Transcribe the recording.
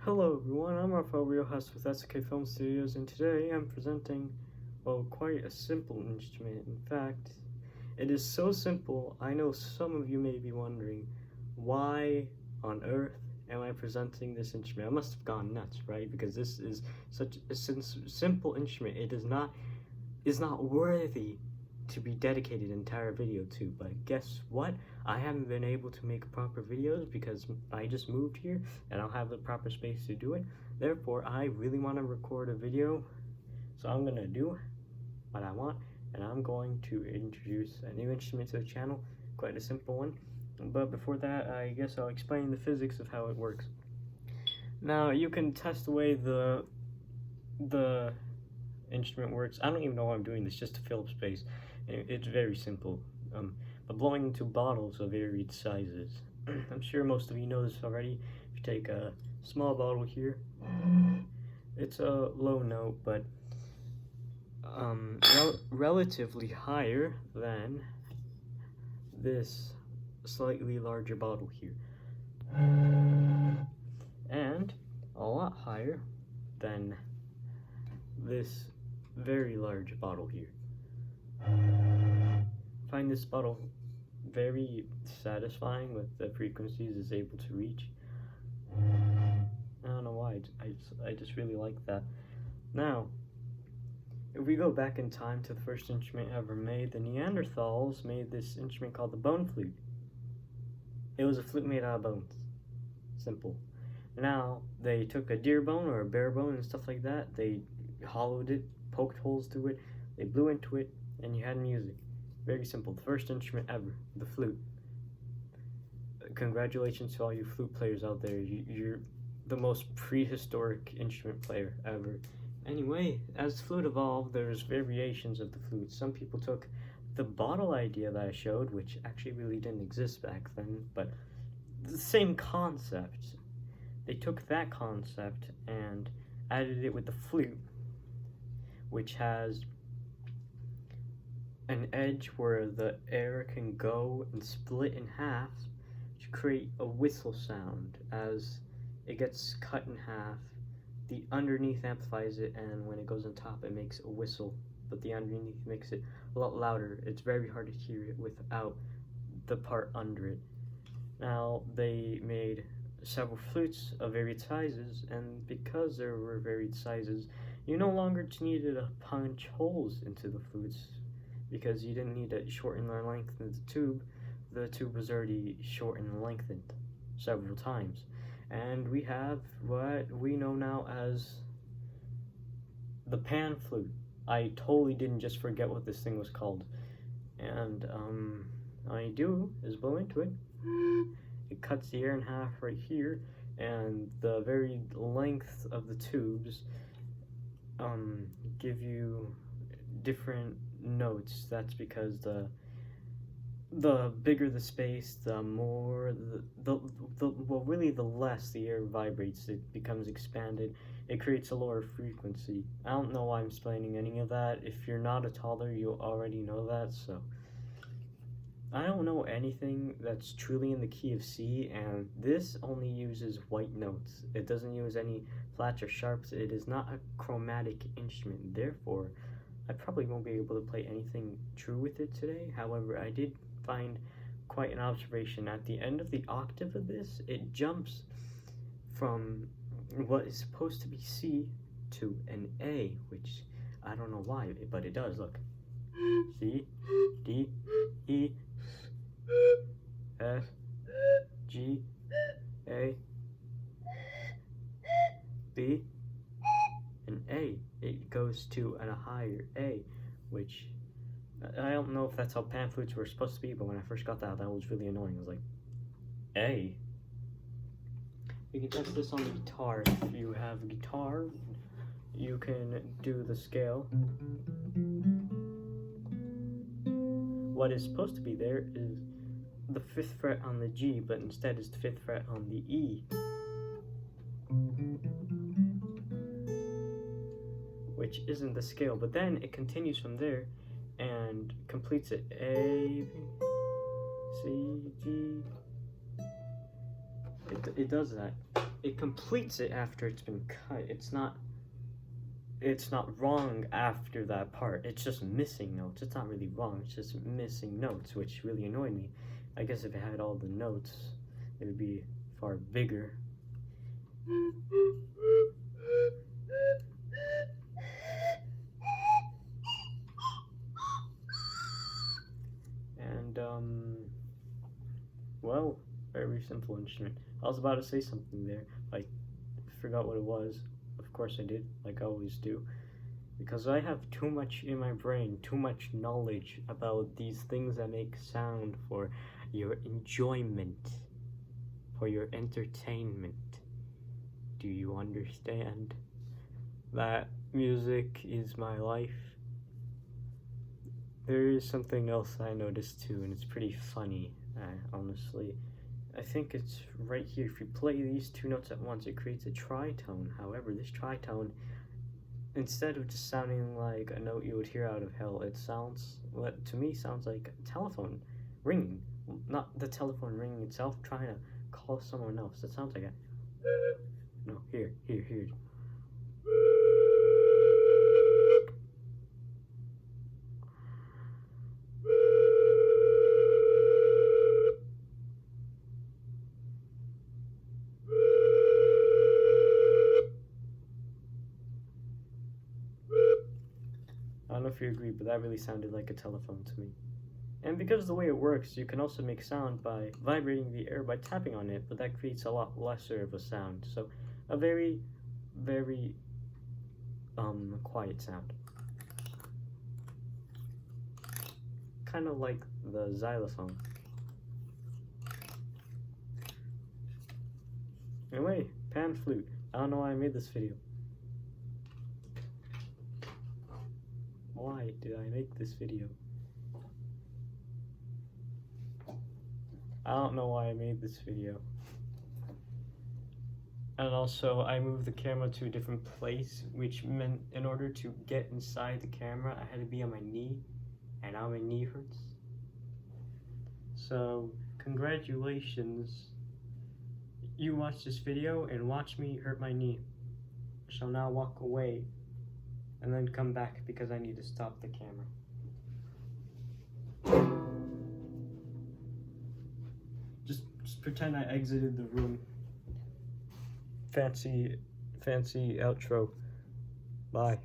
Hello everyone, I'm Rafael Riojas with S.K Film Studios, and today I'm presenting, well, quite a simple instrument. In fact, it is so simple, I know some of you may be wondering, why on earth am I presenting this instrument? I must have gone nuts, right? Because this is such a simple instrument, it is not worthy to be dedicated an entire video to. But guess what? I haven't been able to make proper videos because I just moved here and I don't have the proper space to do it. Therefore, I really want to record a video, so I'm gonna do what I want, and I'm going to introduce a new instrument to the channel, quite a simple one. But before that, I guess I'll explain the physics of how it works. Now, you can test the way the instrument works. I don't even know why I'm doing this, just to fill up space. It's very simple, but blowing into bottles of varied sizes. I'm sure most of you know this already. If you take a small bottle here, it's a low note, but relatively higher than this slightly larger bottle here, and a lot higher than this very large bottle here. Find this bottle very satisfying with the frequencies it's able to reach. I don't know why, I just really like that. Now, if we go back in time to the first instrument ever made, the Neanderthals made this instrument called the bone flute. It was a flute made out of bones. Simple. Now, they took a deer bone or a bear bone and stuff like that, they hollowed it, poked holes through it, they blew into it, and you had music. Very simple. The first instrument ever, the flute. Congratulations to all you flute players out there. You're the most prehistoric instrument player ever. Anyway, as the flute evolved, there's variations of the flute. Some people took the bottle idea that I showed, which actually really didn't exist back then, but the same concept. They took that concept and added it with the flute, which has an edge where the air can go and split in half to create a whistle sound. As it gets cut in half, the underneath amplifies it, and when it goes on top it makes a whistle, but the underneath makes it a lot louder. It's very hard to hear it without the part under it. Now, they made several flutes of varied sizes, and because there were varied sizes, you no longer needed to punch holes into the flutes, because you didn't need to shorten or lengthen the tube. The tube was already shortened and lengthened several times. And we have what we know now as the Panflute. I totally didn't just forget what this thing was called. And all I do is blow into it. It cuts the air in half right here, and the very length of the tubes give you different notes. That's because the bigger the space, the more well, really the less the air vibrates. It becomes expanded. It creates a lower frequency. I don't know why I'm explaining any of that. If you're not a toddler, you already know that. So I don't know anything that's truly in the key of C, and this only uses white notes. It doesn't use any flats or sharps. It is not a chromatic instrument. Therefore, I probably won't be able to play anything true with it today. However, I did find quite an observation. At the end of the octave of this, it jumps from what is supposed to be C to an A, which I don't know why, but it does. Look. C, D, E, F, G, A, B, and A. It goes to a higher A, which I don't know if that's how pan flutes were supposed to be, but when I first got that was really annoying. I was like, A. You can test this on the guitar. If you have a guitar, you can do the scale. What is supposed to be there is the 5th fret on the G, but instead it's the 5th fret on the E, which isn't the scale. But then it continues from there and completes it. A, B, C, G. It does that. it completes it after it's been cut. It's not wrong after that part. It's just missing notes. It's not really wrong. It's just missing notes, which really annoyed me. I guess if it had all the notes, it would be far bigger. And well, very simple instrument. I was about to say something there. I forgot what it was. Of course I did, like I always do. Because I have too much in my brain, too much knowledge about these things that make sound for your enjoyment, for your entertainment. Do you understand that music is my life? There is something else I noticed too, and it's pretty funny, honestly. I think it's right here. If you play these two notes at once, it creates a tritone. However, this tritone, instead of just sounding like a note you would hear out of hell, it sounds, what to me sounds like a telephone ringing. Not the telephone ringing itself, trying to call someone else. It sounds like a, no, here. I don't know if you agree, but that really sounded like a telephone to me. And because of the way it works, you can also make sound by vibrating the air by tapping on it, but that creates a lot lesser of a sound. So a very, very quiet sound. Kind of like the xylophone. Anyway, Panflute. I don't know why I made this video. Why did I make this video? I don't know why I made this video. And also, I moved the camera to a different place, which meant in order to get inside the camera, I had to be on my knee, and now my knee hurts. So, congratulations. You watched this video and watched me hurt my knee. I shall now walk away and then come back because I need to stop the camera. Just pretend I exited the room. Fancy outro. Bye.